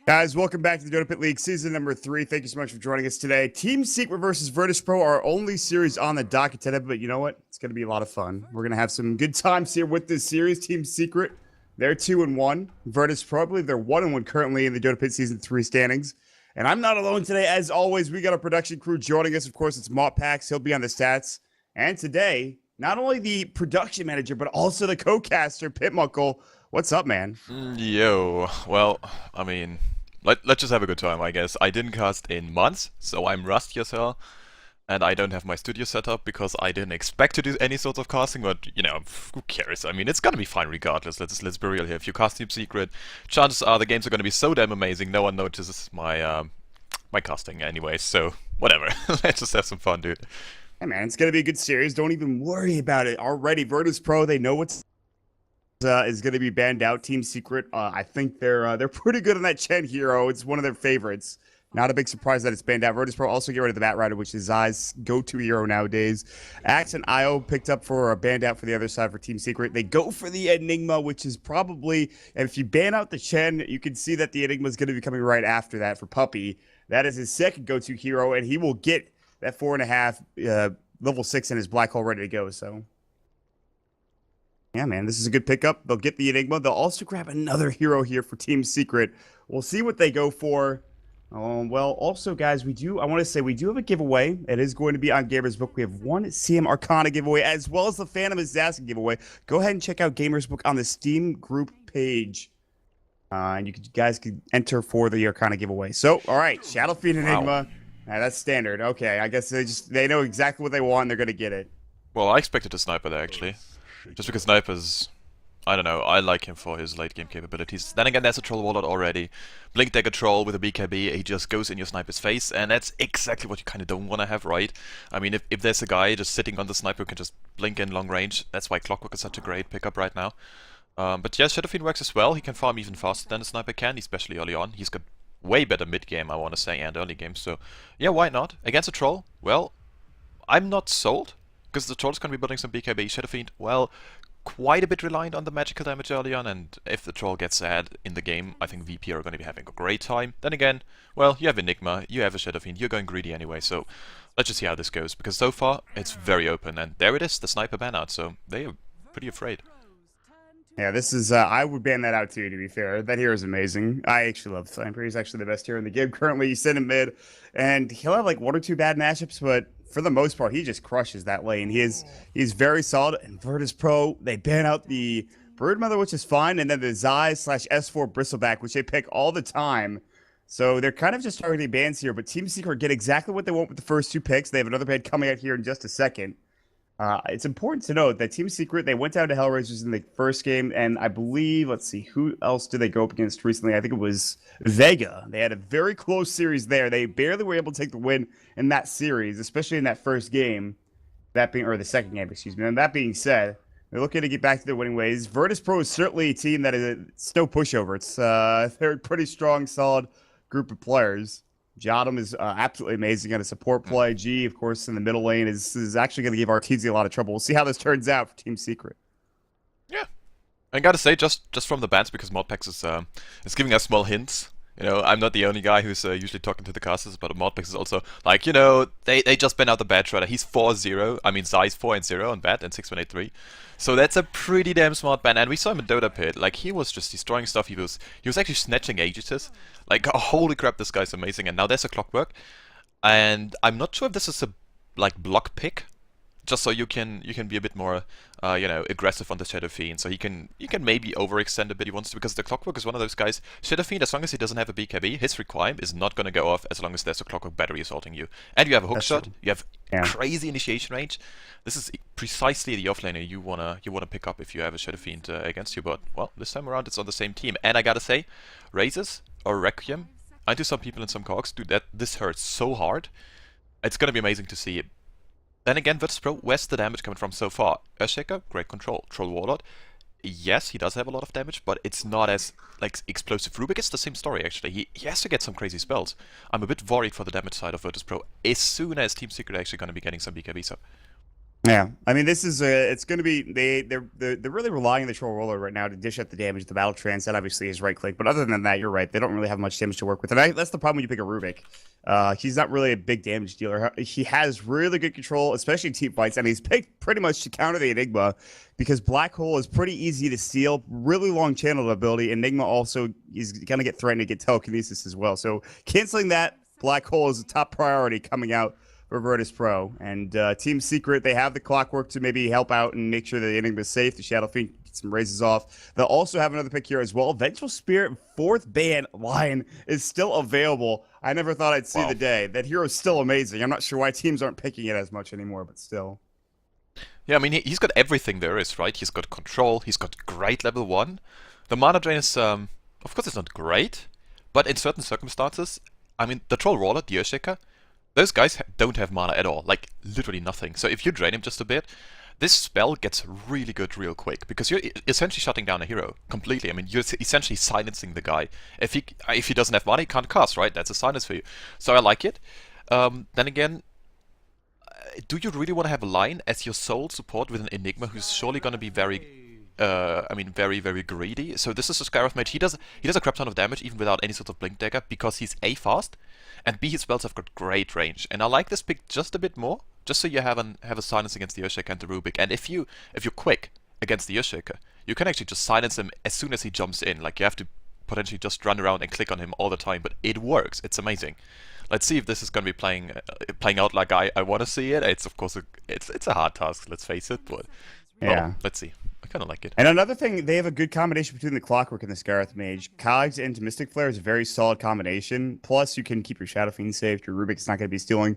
Guys, welcome back to the DotaPit League Season number 3. Thank you so much for joining us today. Team Secret versus Virtus.Pro, our only series on the docket today, but you know what? It's going to be a lot of fun. We're going to have some good times here with this series. Team Secret, they're 2-1. Virtus.Pro, I believe they're 1-1 currently in the DotaPit Season 3 standings. And I'm not alone today. As always, we got a production crew joining us. Of course, it's Pax. He'll be on the stats. And today, not only the production manager, but also the co-caster, Pitmuckle. What's up, man? Yo, well, I mean, let's just have a good time, I guess. I didn't cast in months, so I'm rusty as hell. And I don't have my studio set up because I didn't expect to do any sort of casting, but, you know, who cares? I mean, it's gonna be fine regardless. Let's be real here. If you cast Team Secret, chances are the games are gonna be so damn amazing, no one notices my my casting anyway, so whatever. Let's just have some fun, dude. Hey, man, it's going to be a good series. Don't even worry about it. Already, Virtus.Pro, they know what's is going to be banned out. Team Secret, I think they're pretty good on that Chen hero. It's one of their favorites. Not a big surprise that it's banned out. Virtus.Pro also get rid of the Bat Rider, which is Zai's go-to hero nowadays. Axe and Io picked up for a banned out for the other side for Team Secret. They go for the Enigma, which is probably, and if you ban out the Chen, you can see that the Enigma is going to be coming right after that for Puppy. That is his second go-to hero, and he will get that 4.5 level 6 in his black hole ready to go. So yeah, man, this is a good pickup. They'll get the Enigma. They'll also grab another hero here for Team Secret. We'll see what they go for. Well, also, guys, we do have a giveaway. It is going to be on Gamer's Book. We have one CM Arcana giveaway as well as the Phantom Assassin giveaway. Go ahead and check out Gamer's Book on the Steam group page. And you guys can enter for the Arcana giveaway. So, all right, Shadow Fiend Enigma. Wow. That's standard. Okay, I guess they know exactly what they want and they're going to get it. Well, I expected a sniper there, actually. Just because Sniper's, I don't know, I like him for his late game capabilities. Then again, there's a Troll Warlord already. Blink Dagger Troll with a BKB, he just goes in your Sniper's face, and that's exactly what you kind of don't want to have, right? I mean, if there's a guy just sitting on the Sniper who can just blink in long range, that's why Clockwork is such a great pickup right now. But yes, Shadow Fiend works as well. He can farm even faster than a Sniper can, especially early on. He's got way better mid-game, I want to say, and early game, so yeah, why not? Against a Troll, well, I'm not sold. Because the Troll's going to be building some BKB. Shadow Fiend, well, quite a bit reliant on the magical damage early on, and if the Troll gets ahead in the game, I think VP are going to be having a great time. Then again, well, you have Enigma, you have a Shadow Fiend, you're going greedy anyway, so let's just see how this goes, because so far, it's very open, and there it is, the Sniper ban out, so they are pretty afraid. Yeah, this is, I would ban that out too, to be fair. That hero is amazing. I actually love Sniper. He's actually the best hero in the game currently. He's sitting mid, and he'll have like 1 or 2 bad matchups, but for the most part, he just crushes that lane. He's very solid. And Virtus.Pro, they ban out the Broodmother, which is fine, and then the Zai/S4 Bristleback, which they pick all the time. So they're kind of just targeting bans here, but Team Secret get exactly what they want with the first 2 picks. They have another ban coming out here in just a second. It's important to note that Team Secret, they went down to Hellraisers in the first game, and I believe, let's see, who else did they go up against recently? I think it was Vega. They had a very close series there. They barely were able to take the win in that series, especially in that first game, or the second game, excuse me. And that being said, they're looking to get back to their winning ways. Virtus.Pro is certainly a team that it's no pushover. They're a pretty strong, solid group of players. Jottam is absolutely amazing at a support play. G, of course, in the middle lane is actually going to give RTZ a lot of trouble. We'll see how this turns out for Team Secret. Yeah. I gotta say, just from the bans, because Modpex is giving us small hints. You know, I'm not the only guy who's usually talking to the casters, but Modpex is also like, you know, they just banned out the Bad Shredder. He's 4-0. I mean, Zai's 4-0 on Bad and 6-1-8-3. So that's a pretty damn smart ban. And we saw him in DotaPit. Like, he was just destroying stuff. He was actually snatching Aegises. Like, oh, holy crap, this guy's amazing. And now there's a Clockwork. And I'm not sure if this is a like block pick, just so you can be a bit more, you know, aggressive on the Shadow Fiend. So you can maybe overextend a bit if he wants to, because the Clockwork is one of those guys. Shadow Fiend, as long as he doesn't have a BKB, his Requiem is not going to go off as long as there's a Clockwork battery assaulting you. And you have a hookshot. You have crazy initiation range. This is precisely the offlaner you wanna pick up if you have a Shadow Fiend against you. But well, this time around it's on the same team. And I gotta say, Razors or Requiem, I do some people in some cogs do that. This hurts so hard. It's gonna be amazing to see. Then again, Virtus.Pro, where's the damage coming from so far? Earthshaker, great control. Troll Warlord, yes, he does have a lot of damage, but it's not as like explosive. Rubik is the same story actually. He has to get some crazy spells. I'm a bit worried for the damage side of Virtus.Pro as soon as Team Secret actually going to be getting some BKBs up. Yeah, I mean, this is it's going to be they're really relying on the Troll Roller right now to dish out the damage. The Battle Trance, that obviously is right click, but other than that, you're right. They don't really have much damage to work with, and that's the problem when you pick a Rubik. He's not really a big damage dealer. He has really good control, especially in team fights, and he's picked pretty much to counter the Enigma because Black Hole is pretty easy to steal, really long channel ability. Enigma also is going to get threatened to get telekinesis as well. So canceling that Black Hole is a top priority coming out for Virtus.Pro. And Team Secret, they have the Clockwork to maybe help out and make sure that the Enigma is safe. The Shadow Fiend gets some raises off. They'll also have another pick here as well. Vengeful Spirit, 4th ban line is still available. I never thought I'd see the day. That hero is still amazing. I'm not sure why teams aren't picking it as much anymore, but still. Yeah, I mean, he's got everything there is, right? He's got control. He's got great level 1. The mana drain is, of course, it's not great, but in certain circumstances, I mean, the Troll Roller, the Earthshaker, those guys don't have mana at all, like literally nothing. So if you drain him just a bit, this spell gets really good real quick, because you're essentially shutting down a hero completely. I mean, you're essentially silencing the guy. If he doesn't have mana, he can't cast, right? That's a silence for you. So I like it. Then again, do you really want to have a line as your sole support with an Enigma who's surely going to be very very greedy? So this is a Skyroth mage. He does a crap ton of damage even without any sort of blink dagger, because he's A, fast, and B, his spells have got great range. And I like this pick just a bit more, just so you have a silence against the Earthshaker and the Rubik. And if you're quick against the Earthshaker, you can actually just silence him as soon as he jumps in. Like, you have to potentially just run around and click on him all the time, but it works. It's amazing. Let's see if this is going to be playing out like I want to see it. It's of course it's a hard task, let's face it, but well, let's see. I kind of like it. And another thing, they have a good combination between the Clockwork and the Scarith Mage. Cogs into Mystic Flare is a very solid combination. Plus, you can keep your Shadow Fiend safe. Your Rubik's not going to be stealing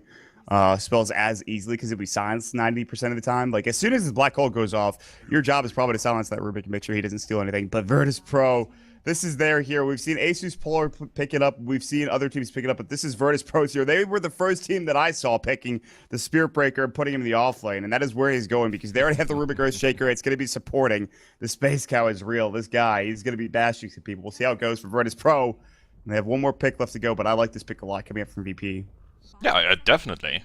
spells as easily because it'll be silenced 90% of the time. Like, as soon as the Black Hole goes off, your job is probably to silence that Rubik and make sure he doesn't steal anything. But Virtus.Pro, this is their hero. We've seen Asus Polar pick it up. We've seen other teams pick it up, but this is Virtus.Pro's hero. They were the first team that I saw picking the Spirit Breaker and putting him in the off lane, and that is where he's going because they already have the Rubik Earthshaker. It's going to be supporting. The Space Cow is real. This guy, he's going to be bashing some people. We'll see how it goes for Virtus.Pro. And they have one more pick left to go, but I like this pick a lot coming up from VP. Yeah, definitely.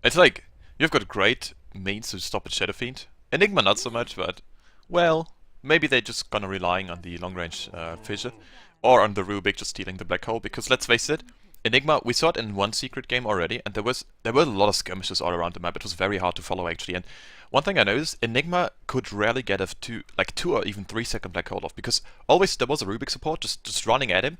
It's like, you've got great means to stop a Shadow Fiend. Enigma not so much, but, well, maybe they're just gonna relying on the long-range fissure, or on the Rubik just stealing the Black Hole, because let's face it, Enigma, we saw it in one secret game already, and there were a lot of skirmishes all around the map. It was very hard to follow, actually, and one thing I noticed, Enigma could rarely get a 2 or even 3 second Black Hole off, because always there was a Rubik support just running at him,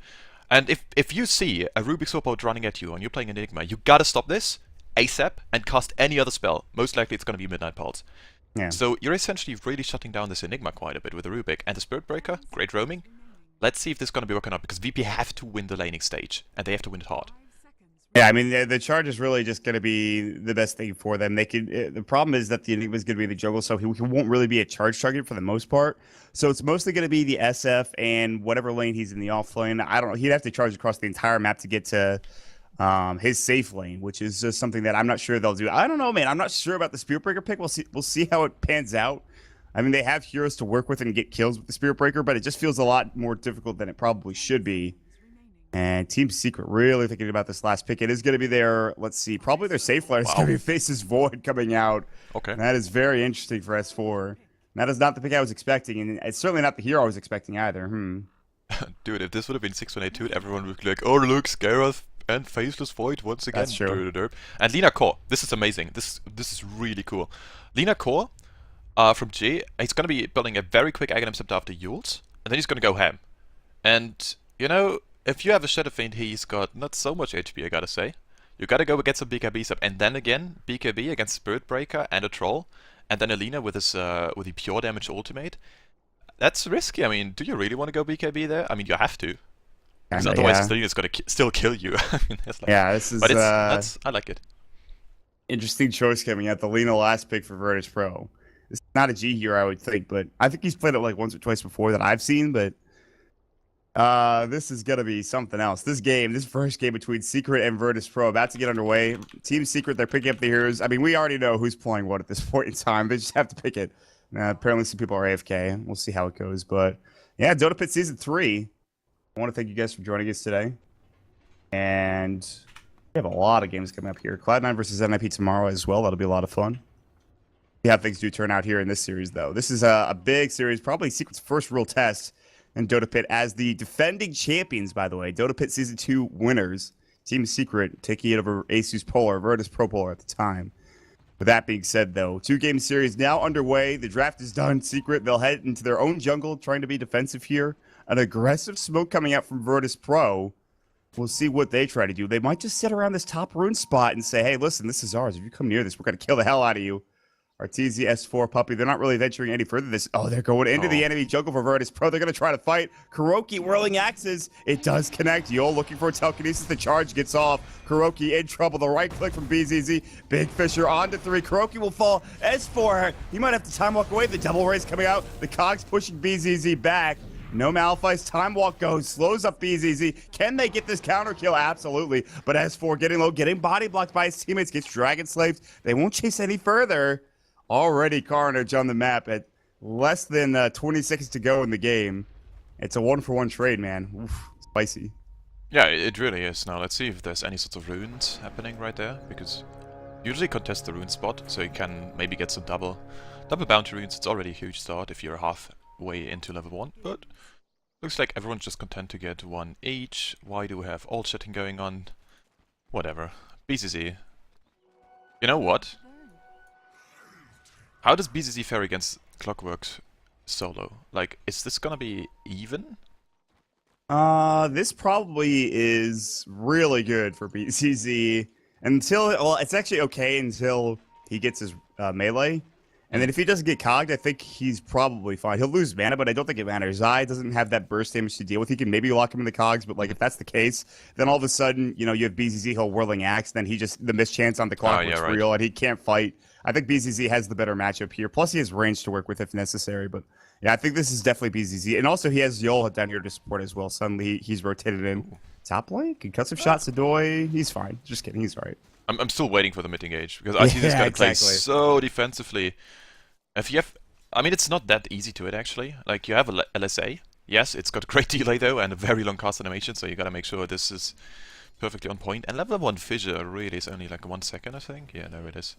and if you see a Rubik support running at you and you're playing Enigma, you gotta stop this ASAP and cast any other spell. Most likely it's gonna be Midnight Pulse. Yeah. So you're essentially really shutting down this Enigma quite a bit with the Rubik. And the Spirit Breaker, great roaming. Let's see if this is going to be working out, because VP have to win the laning stage, and they have to win it hard. Yeah, I mean, the charge is really just going to be the best thing for them. The problem is that the Enigma is going to be in the jungle, so he won't really be a charge target for the most part. So it's mostly going to be the SF and whatever lane he's in the off lane. I don't know. He'd have to charge across the entire map to get to his safe lane, which is just something that I'm not sure they'll do. I don't know, man. I'm not sure about the Spirit Breaker pick. We'll see how it pans out. I mean, they have heroes to work with and get kills with the Spirit Breaker, but it just feels a lot more difficult than it probably should be. And Team Secret really thinking about this last pick. It is going to be their, let's see, probably their safe flare. It's going to be Faces Void coming out. Okay. And that is very interesting for S4. And that is not the pick I was expecting, and it's certainly not the hero I was expecting either. Dude, if this would have been 6-1-8-2, everyone would be like, oh look, Scareth and Faceless Void once again. That's true. And Lina Core, this is amazing. This is really cool. Lina Core, from G, he's going to be building a very quick Aghanim Scepter after Yules, and then he's going to go ham. And, you know, if you have a Shadow Fiend, he's got not so much HP, I gotta say. You gotta go get some BKBs up, and then again, BKB against Spirit Breaker and a Troll, and then Alina with his with the pure damage ultimate. That's risky. I mean, do you really want to go BKB there? I mean, you have to. Because otherwise, Alina's gonna still kill you. I mean, it's like, yeah, this is. But I like it. Interesting choice coming out. The Lina last pick for Virtus.Pro. It's not a G hero, I would think, but I think he's played it like once or twice before that I've seen, but. This is gonna be something else. This first game between Secret and Virtus.Pro about to get underway. Team Secret, they're picking up the heroes. I mean, we already know who's playing what at this point in time. They just have to pick it. Apparently some people are AFK. We'll see how it goes. But yeah, DotaPit Season 3. I want to thank you guys for joining us today. And we have a lot of games coming up here. Cloud9 versus NIP tomorrow as well. That'll be a lot of fun. See how things do turn out here in this series, though. This is a big series, probably Secret's first real test. And DotaPit as the defending champions, by the way. DotaPit Season 2 winners. Team Secret taking it over Asus Polar, Virtus.Pro Polar at the time. With that being said, though, 2-game series now underway. The draft is done. Secret, they'll head into their own jungle, trying to be defensive here. An aggressive smoke coming out from Virtus.Pro. We'll see what they try to do. They might just sit around this top rune spot and say, hey, listen, this is ours. If you come near this, we're going to kill the hell out of you. Arteezy S4 Puppy, they're not really venturing any further. They're going into the enemy jungle for Virtus.Pro. They're going to try to fight. Kuroki whirling axes. It does connect. Yol looking for a telekinesis. The charge gets off. Kuroki in trouble. The right click from BZZ. Big Fisher on to 3. Kuroki will fall. S4, he might have to time walk away. The double raise coming out. The cogs pushing BZZ back. No Malphite's time walk goes, slows up BZZ. Can they get this counter kill? Absolutely. But S4 getting low, getting body blocked by his teammates, gets dragon slaved. They won't chase any further. Already carnage on the map at less than 20 seconds to go in the game. It's a 1-for-1 trade, man. Oof, spicy. Yeah, it really is. Now let's see if there's any sorts of runes happening right there, because usually contest the rune spot, so you can maybe get some double bounty runes. It's already a huge start if you're halfway into level 1, but looks like everyone's just content to get 1 each. Why do we have all chatting going on? Whatever. BCC. You know what? How does BZZ fare against Clockwork solo? Like, is this gonna be even? This probably is really good for BZZ until, well, it's actually okay until he gets his melee. And then if he doesn't get cogged, I think he's probably fine. He'll lose mana, but I don't think it matters. Zai doesn't have that burst damage to deal with. He can maybe lock him in the cogs, but like if that's the case, then all of a sudden, you know, you have BZZ, he'll whirling axe, then he just, the mischance on the clock looks real, and he can't fight. I think BZZ has the better matchup here. Plus, he has range to work with if necessary. But yeah, I think this is definitely BZZ. And also, he has Yol down here to support as well. Suddenly, he's rotated in. Top lane, concussive shot, Sadoy. He's fine. Just kidding. He's right. I'm still waiting for the mid engage because I see this guy play so defensively. If you have, I mean, it's not that easy to it actually. Like you have a LSA. Yes, it's got great delay though and a very long cast animation. So you gotta make sure this is perfectly on point. And level 1 fissure really is only like 1 second, I think. Yeah, there it is.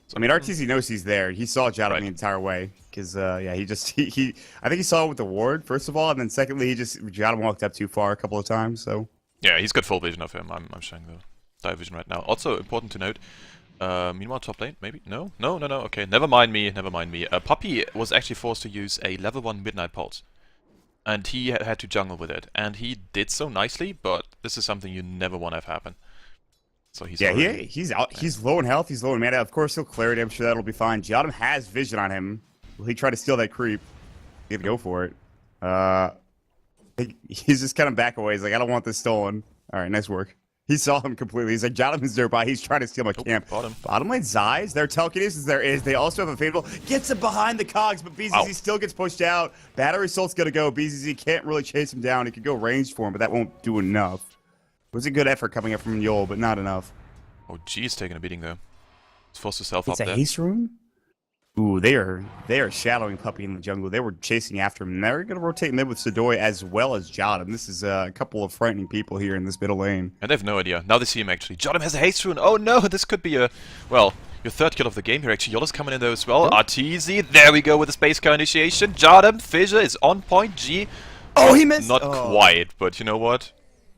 So, I mean, RTZ knows he's there. He saw Jadam the entire way because, yeah, I think he saw it with the ward first of all, and then secondly, Jadam walked up too far a couple of times. So yeah, he's got full vision of him. I'm showing the dive vision right now. Also important to note. Meanwhile, top lane, maybe? No. Okay, never mind me. Puppy was actually forced to use a level 1 Midnight Pulse. And he had to jungle with it. And he did so nicely, but this is something you never want to have happen. So he's he's out. He's low in health. He's low in mana. Of course, he'll clarity. I'm sure that'll be fine. Jadam has vision on him. Will he try to steal that creep? He'd go for it. He's just kind of back away. He's like, I don't want this stolen. All right, nice work. He saw him completely. He's like, Jadam is nearby. He's trying to steal my camp. Bottom lane, Zai's. Their telekinesis there is. They also have a favorable. Gets him behind the cogs, but BZZ still gets pushed out. Battery Salt's going to go. BZZ can't really chase him down. He could go ranged for him, but that won't do enough. It was a good effort coming up from Yol, but not enough. Oh, G is taking a beating there. He's forced himself up there. It's a haste rune? Ooh, they are shadowing Puppy in the jungle. They were chasing after him. They're going to rotate mid with Sadoy as well as Jotum. This is a couple of frightening people here in this middle lane. And they have no idea. Now they see him actually. Jotum has a haste rune. Oh no, this could be a, well, your third kill of the game here actually. Yolo's coming in there as well. Arteezy, there we go with the space car initiation. Jotum, Fissure is on point. G. Oh, he missed! Not quite, but you know what?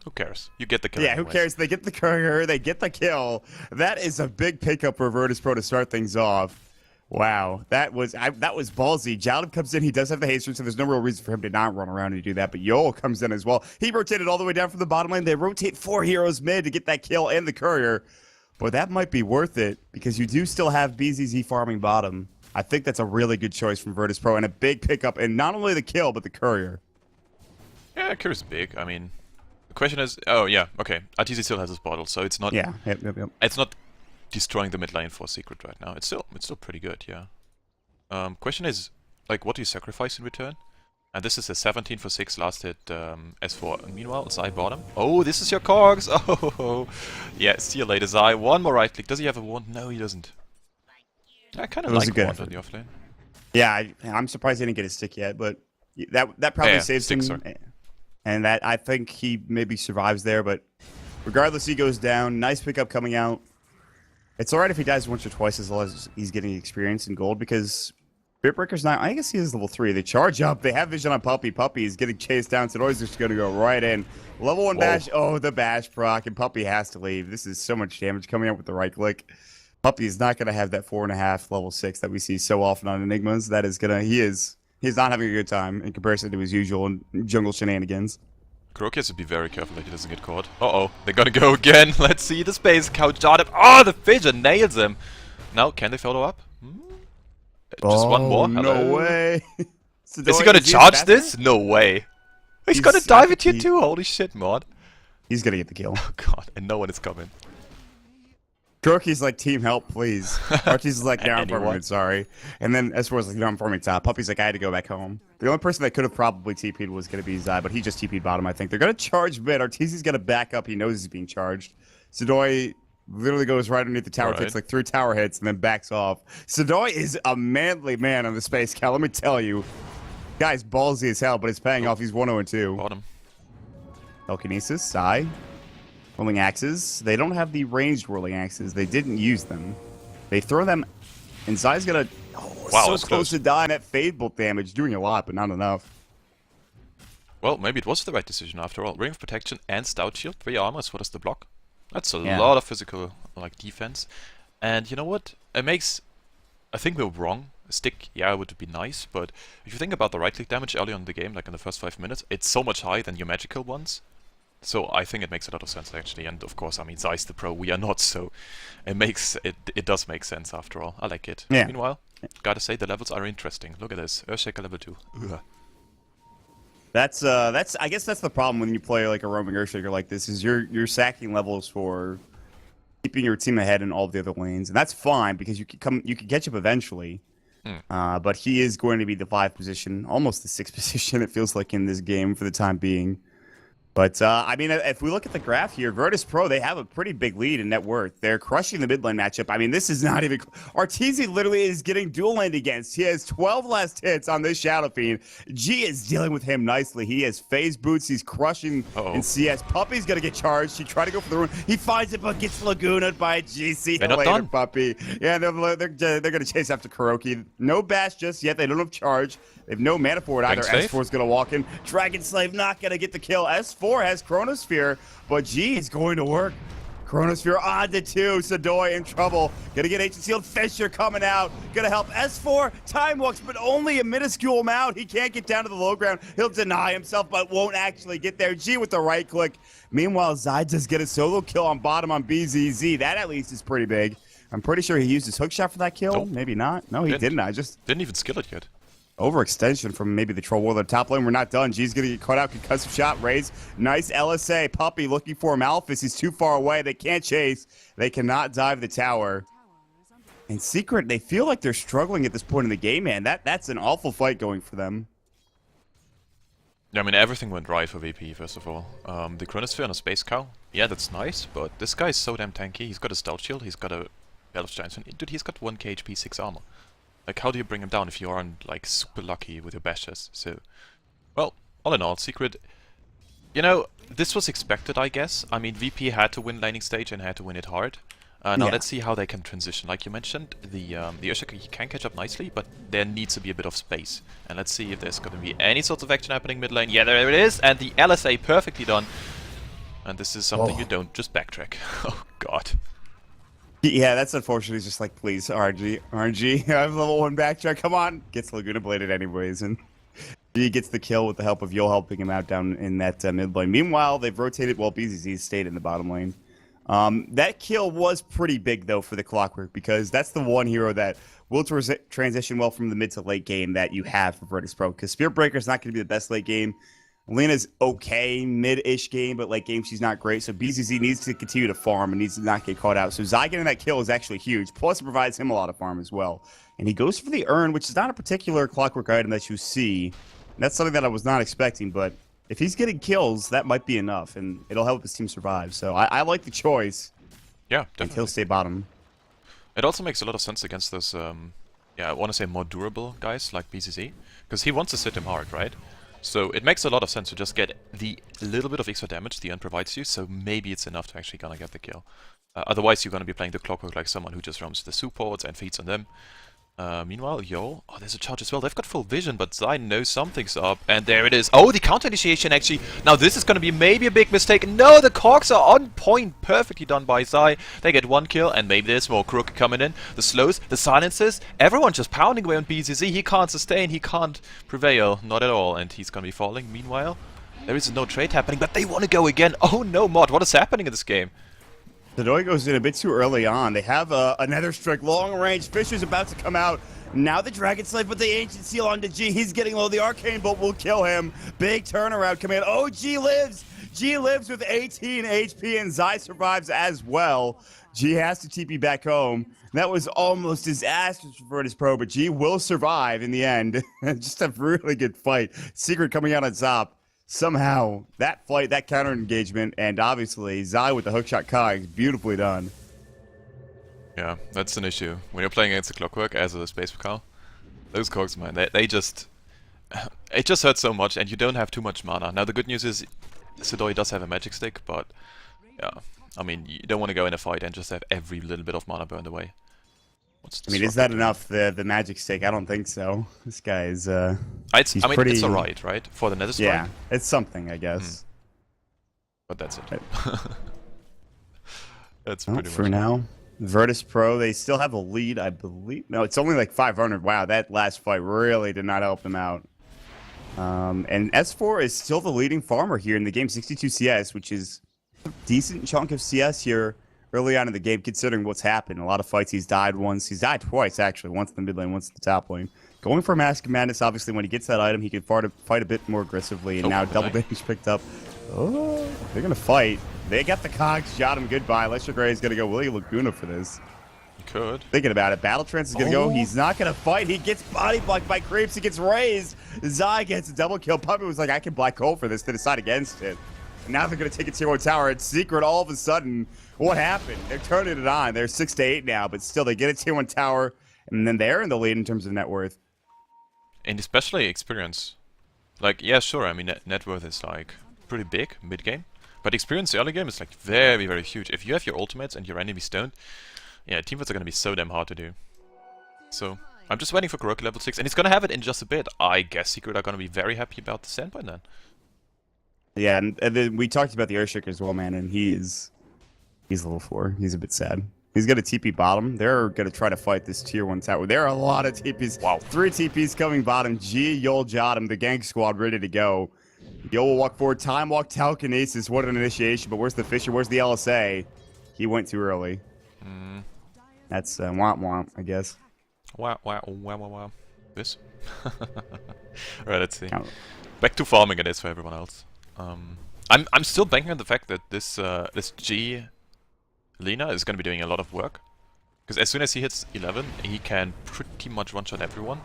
Who cares? You get the kill. Yeah, anyways. who cares? They get the courier, they get the kill. That is a big pickup for Virtus.Pro to start things off. Wow, that was ballsy. Jotum comes in, he does have the haste rune, so there's no real reason for him to not run around and do that, but Yol comes in as well. He rotated all the way down from the bottom lane. They rotate 4 heroes mid to get that kill and the courier. But that might be worth it, because you do still have BZZ farming bottom. I think that's a really good choice from Virtus.Pro, and a big pickup, and not only the kill, but the courier. Yeah, Courier's big, I mean... The question is... Oh, yeah, okay. Arteezy still has his bottle, so it's not... Yeah, yep. It's not destroying the mid lane for Secret right now. It's still pretty good, yeah. Question is, like, what do you sacrifice in return? And this is a 17 for 6 last hit S4. Meanwhile, Zai bottom. Oh, this is your cogs! Oh, yeah, see you later, Zai. One more right click. Does he have a wand? No, he doesn't. I kind of like wand on the offlane. Yeah, I'm surprised he didn't get a stick yet, but that probably saves him. Sorry. And that, I think he maybe survives there, but regardless, he goes down. Nice pickup coming out. It's alright if he dies once or twice as long as he's getting experience in gold, because Bitbreaker's not... I guess he is level 3. They charge up. They have vision on Puppy. Puppy is getting chased down, so Noise is just going to go right in. Level 1 bash. Oh, the bash proc, and Puppy has to leave. This is so much damage coming out with the right click. Puppy is not going to have that 4.5 level 6 that we see so often on Enigmas. That is going to... He's not having a good time in comparison to his usual jungle shenanigans. Kuroki has to be very careful that he doesn't get caught. Uh-oh, they're gonna go again. Let's see the space couch. Oh, the Fissure nails him. Now, can they follow up? Just one more? No way. Is he gonna charge this? No way. He's gonna dive at you too. Holy shit, mod. He's gonna get the kill. Oh god, and no one is coming. Kuroki's like, team help, please. Archie's like, yeah, I'm farming mid, sorry. And then S4 is like, no, I'm farming top. Puppy's like, I had to go back home. The only person that could have probably TP'd was going to be Zai, but he just TP'd bottom, I think. They're going to charge mid. Arteezy's going to back up. He knows he's being charged. Sadoy literally goes right underneath the tower, takes like 3 tower hits, and then backs off. Sadoy is a manly man on the space cow, let me tell you. Guy's ballsy as hell, but it's paying off. He's 1-0-2. Bottom. Telekinesis, Zai. Whirling axes. They don't have the ranged whirling axes. They didn't use them. They throw them, and Zai's gonna... Oh, wow, so close to dying. That fade bolt damage, doing a lot, but not enough. Well, maybe it was the right decision after all. Ring of Protection and Stout Shield, 3 armor is what is the block. That's a lot of physical, like, defense. And you know what? It makes... I think we're wrong. A stick, yeah, it would be nice, but if you think about the right-click damage early on in the game, like in the first 5 minutes, it's so much higher than your magical ones. So I think it makes a lot of sense actually, and of course, I mean, Zai's the pro, we are not, so it does make sense after all. I like it. Yeah. Meanwhile, gotta say the levels are interesting. Look at this, Earthshaker level 2. Ugh. I guess that's the problem when you play like a roaming Earthshaker like this, is you're sacking levels for keeping your team ahead in all of the other lanes, and that's fine because you can catch up eventually. But he is going to be the 5th position, almost the 6th position. It feels like in this game for the time being. But, I mean, if we look at the graph here, Virtus.Pro, they have a pretty big lead in net worth. They're crushing the mid lane matchup. I mean, this is not even... Arteezy literally is getting dual laned against. He has 12 last hits on this Shadow Fiend. G is dealing with him nicely. He has phase boots. He's crushing in CS. Puppy's going to get charged. He tried to go for the rune. He finds it, but gets Lagoona'd by GC. They're not done. Puppy. Yeah, they're going to chase after Kuroki. No bash just yet. They don't have charge. They have no mana for it either. S4 is going to walk in. Dragon Slave not going to get the kill. S4 has Chronosphere, but G is going to work. Chronosphere on to 2. Sadoy in trouble. Gonna get Ancient Sealed. Fissure coming out. Gonna help S4. Time walks, but only a minuscule amount. He can't get down to the low ground. He'll deny himself, but won't actually get there. G with the right click. Meanwhile, Zai does get a solo kill on bottom on BZZ. That at least is pretty big. I'm pretty sure he used his hook shot for that kill. Nope. Maybe not. No, he didn't. I just didn't even skill it yet. Overextension from maybe the Troll Warlord top lane. We're not done. G's gonna get caught out. Concussive shot. Raise. Nice LSA. Puppy looking for Malphus. He's too far away. They can't chase. They cannot dive the tower. And Secret, they feel like they're struggling at this point in the game, man. That's an awful fight going for them. Yeah, I mean, everything went right for VP, first of all. The Chronosphere and a Space Cow. Yeah, that's nice, but this guy is so damn tanky. He's got a Stout Shield. He's got a Bell of Giants. Dude, he's got 1k HP, 6 armor. Like, how do you bring him down if you aren't, like, super lucky with your bashes? So, well, all in all, Secret, you know, this was expected, I guess. I mean, VP had to win laning stage and had to win it hard. Now let's see how they can transition. Like you mentioned, the Urshiker, he can catch up nicely, but there needs to be a bit of space. And let's see if there's going to be any sort of action happening mid lane. Yeah, there it is, and the LSA perfectly done. And this is something you don't just backtrack. Oh god. Yeah, that's unfortunately just like, please, RNG, I have level 1 backtrack, come on! Gets Laguna Bladed anyways, and he gets the kill with the help of Yul helping him out down in that mid lane. Meanwhile, they've rotated, well, BZZ stayed in the bottom lane. That kill was pretty big, though, for the Clockwork, because that's the one hero that will transition well from the mid to late game that you have for Virtus.Pro, because Spirit Breaker's not going to be the best late game. Lena's okay, mid-ish game, but late game she's not great, so BZZ needs to continue to farm and needs to not get caught out. So Zai getting that kill is actually huge, plus it provides him a lot of farm as well. And he goes for the urn, which is not a particular Clockwork item that you see. And that's something that I was not expecting, but if he's getting kills, that might be enough, and it'll help his team survive. So I like the choice. Yeah, definitely. And he'll stay bottom. It also makes a lot of sense against those, yeah, I want to say more durable guys like BZZ, because he wants to sit him hard, right? So it makes a lot of sense to just get the little bit of extra damage the urn provides you, so maybe it's enough to actually gonna get the kill. Otherwise you're gonna be playing the Clockwork like someone who just roams the supports and feeds on them. Meanwhile, oh, there's a charge as well. They've got full vision, but Zai knows something's up, and there it is. Oh, the counter initiation actually. Now this is going to be maybe a big mistake. No, the cogs are on point, perfectly done by Zai. They get one kill, and maybe there's more Crook coming in. The slows, the silences, everyone just pounding away on BZZ. He can't sustain, he can't prevail, not at all, and he's going to be falling. Meanwhile, there is no trade happening, but they want to go again. Oh no, Mod, what is happening in this game? The Doi goes in a bit too early on. They have another strike, long range. Fisher's about to come out. Now the Dragon Slave, but the Ancient Seal onto G. He's getting low. The Arcane Bolt will kill him. Big turnaround coming in. Oh, G lives. G lives with 18 HP, and Zai survives as well. G has to TP back home. That was almost disastrous for Virtus.Pro, but G will survive in the end. Just a really good fight. Secret coming out on top. Somehow, that fight, that counter engagement, and obviously Zai with the hookshot cogs, beautifully done. Yeah, that's an issue. When you're playing against the Clockwork as a Space Cow, those cogs, man, they just... It just hurts so much, and you don't have too much mana. Now, the good news is, Sidoi does have a magic stick, but... Yeah, I mean, you don't want to go in a fight and just have every little bit of mana burned away. I mean, is that enough, the magic stick? I don't think so. This guy is, I mean, pretty... it's alright, right? For the Nether Strike? Yeah, it's something, I guess. But that's it. That's pretty much for now. Virtus.Pro, they still have a lead, I believe. No, it's only like 500. Wow, that last fight really did not help them out. And S4 is still the leading farmer here in the game, 62 CS, which is a decent chunk of CS here early on in the game, considering what's happened. A lot of fights, he's died once. He's died twice, actually. Once in the mid lane, once in the top lane. Going for Mask of Madness, obviously, when he gets that item, he can fight a bit more aggressively. And now double damage picked up. Oh, they're going to fight. They got the cogs, shot him goodbye. Lester Gray is going to go Willie Laguna for this. He could. Thinking about it, Battle Trance is going to go. He's not going to fight. He gets body blocked by creeps. He gets raised. Zai gets a double kill. Puppet was like, I can black hole for this to decide against it. And now they're going to take a tier 1 tower. It's Secret all of a sudden. What happened? They're turning it on. They're 6-8 now, but still they get a tier 1 tower. And then they're in the lead in terms of net worth. And especially experience. Like, yeah, sure, I mean, net worth is like pretty big mid-game. But experience early game is like very, very huge. If you have your ultimates and your enemies don't, yeah, team fights are going to be so damn hard to do. So, I'm just waiting for Kuroki level 6, and he's going to have it in just a bit. I guess Secret are going to be very happy about the Sandpoint then. Yeah, and then we talked about the Earthshaker as well, man, and he's level 4. He's a bit sad. He's going to TP bottom. They're going to try to fight this tier 1 tower. There are a lot of TPs. Wow. 3 TPs coming bottom. G, Yol, Jotum, the gang squad ready to go. Yol will walk forward. Time walk, telekinesis. What an initiation. But where's the Fisher? Where's the LSA? He went too early. That's womp womp, I guess. Wow, wow, wow, wow, wow. This? Alright, let's see. Back to farming it is for everyone else. I'm still banking on the fact that this G Lina is going to be doing a lot of work. Because as soon as he hits 11, he can pretty much one-shot everyone.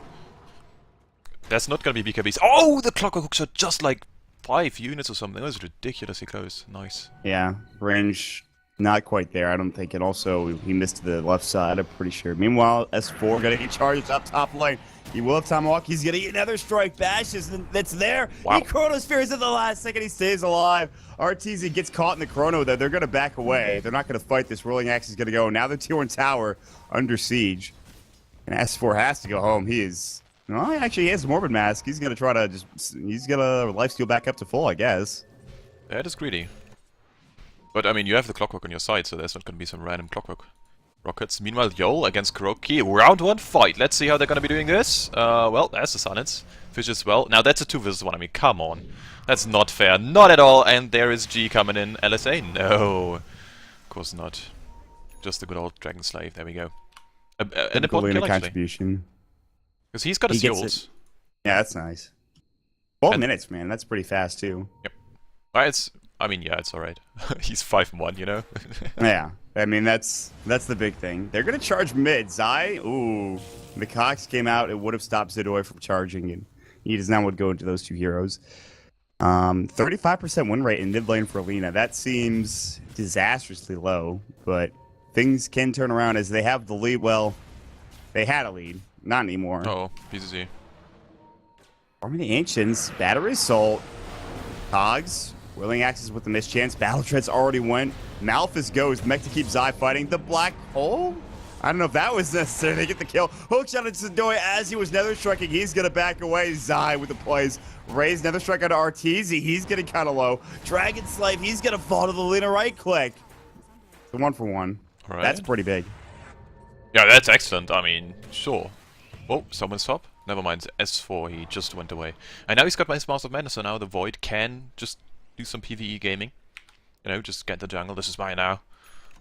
There's not going to be BKBs. Oh, the Clockwork hookshot just like 5 units or something. That was ridiculously close. Nice. Yeah, range Not quite there, I don't think. And also, he missed to the left side, I'm pretty sure. Meanwhile, S4 gonna get charged up top lane. He will have Tomahawk. He's gonna get another strike. Bashes, and that's there. Wow. He chronospheres at the last second. He stays alive. RTZ gets caught in the chrono, though. They're gonna back away. They're not gonna fight this. Rolling Axe is gonna go. Now the tier 1 tower under siege. And S4 has to go home. He is... Well, actually, he has Morbid Mask. He's gonna try to just... He's gonna lifesteal back up to full, I guess. That is greedy. But, I mean, you have the Clockwork on your side, so there's not going to be some random Clockwork rockets. Meanwhile, Yol against Kuroki. Round 1 fight. Let's see how they're going to be doing this. Well, there's the silence. Fish as well. Now, that's a 2 versus 1. I mean, come on. That's not fair. Not at all. And there is G coming in. LSA? No. Of course not. Just a good old Dragon Slave. There we go. An important kill, contribution. Because he's got his Yols. Yeah, that's nice. 12 minutes, man. That's pretty fast, too. Yep. I mean, yeah, it's alright. He's 5-1, you know? Yeah. I mean, that's the big thing. They're going to charge mid. Zai, ooh. The Cox came out. It would have stopped Zidoi from charging, and he does now would go into those 2 heroes. 35% win rate in mid lane for Lina. That seems disastrously low, but things can turn around as they have the lead. Well, they had a lead. Not anymore. Oh, PCC. Army of the Ancients, Battery Assault, Cogs, Willing Axes with the mischance. Battle Treads already went. Malphus goes. Mech to keep Zai fighting. The Black Hole? I don't know if that was necessary to get the kill. Hookshot at Zidoi as he was Nether Striking. He's going to back away. Zai with the plays. Raise Nether Strike onto Arteezy. He's getting kind of low. Dragon Slave. He's going to fall to the Lina right click. The 1-for-1. Right. That's pretty big. Yeah, that's excellent. I mean, sure. Oh, someone's up. Never mind. S4, he just went away. And now he's got his Master of Madness, so now the Void can just do some PvE gaming. You know, just get the jungle. This is mine now.